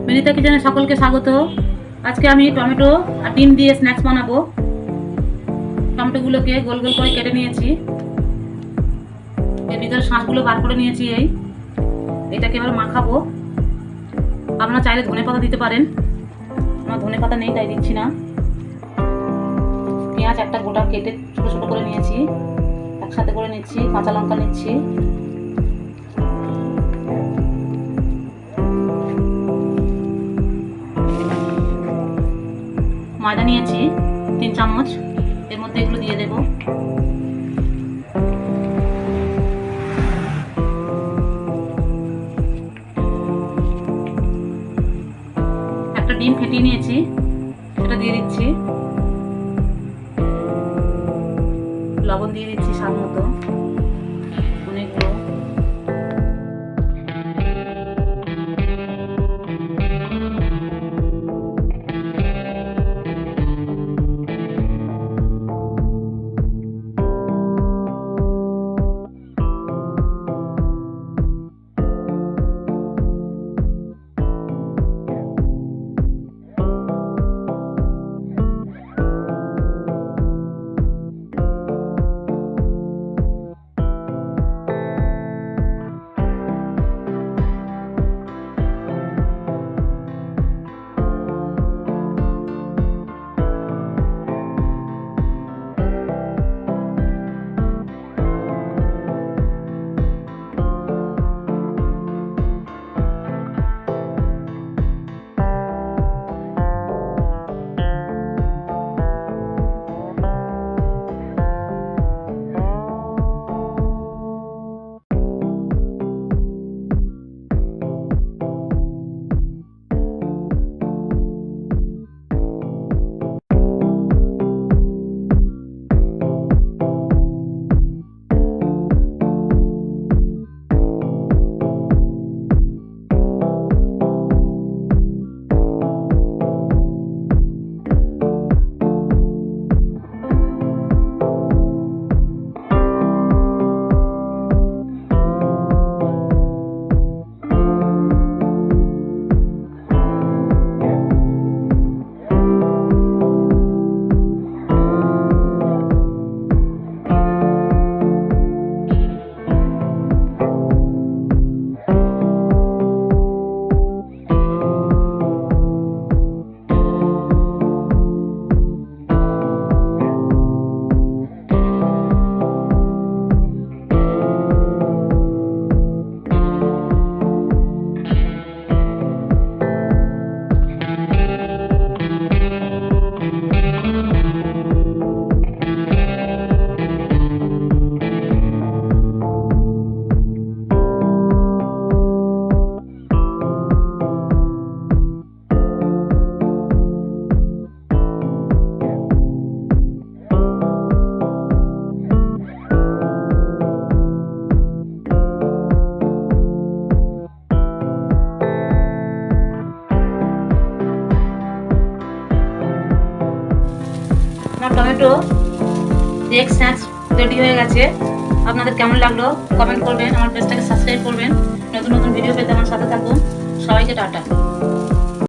বিনিতা কিচেনে সকলকে স্বাগত। আজকে আমি টমেটো আর ডিম দিয়ে স্ন্যাক্স বানাবো। টমেটোগুলোকে গোল গোল করে কেটে নিয়েছি, এর ভিতরে শাঁসগুলো বার করে নিয়েছি। এটাকে এবার মাখাবো। আপনারা চাইলে ধনেপাতা দিতে পারেন, আমার ধনেপাতা নেই তাই দিচ্ছি না। পেঁয়াজ একটা গোটা কেটে ছোট ছোট করে নিয়েছি, একসাথে করে নিচ্ছি। কাঁচা লঙ্কা নিচ্ছি, ময়দা নিয়েছি 3 চামচ, এর মধ্যে এগুলো দিয়ে দেব। একটা ডিম ফেটিয়ে নিয়েছি, সেটা দিয়ে দিচ্ছি। লবণ দিয়ে দিচ্ছি স্বাদ মতো, অনেকগুলো। আমার টমেটো এগ স্ন্যাক্স রেডি হয়ে গেছে। আপনাদের কেমন লাগলো কমেন্ট করবেন, আমার পেজটাকে সাবস্ক্রাইব করবেন, নতুন নতুন ভিডিও পেতে আমার সাথে থাকুন। সবাইকে টাটা।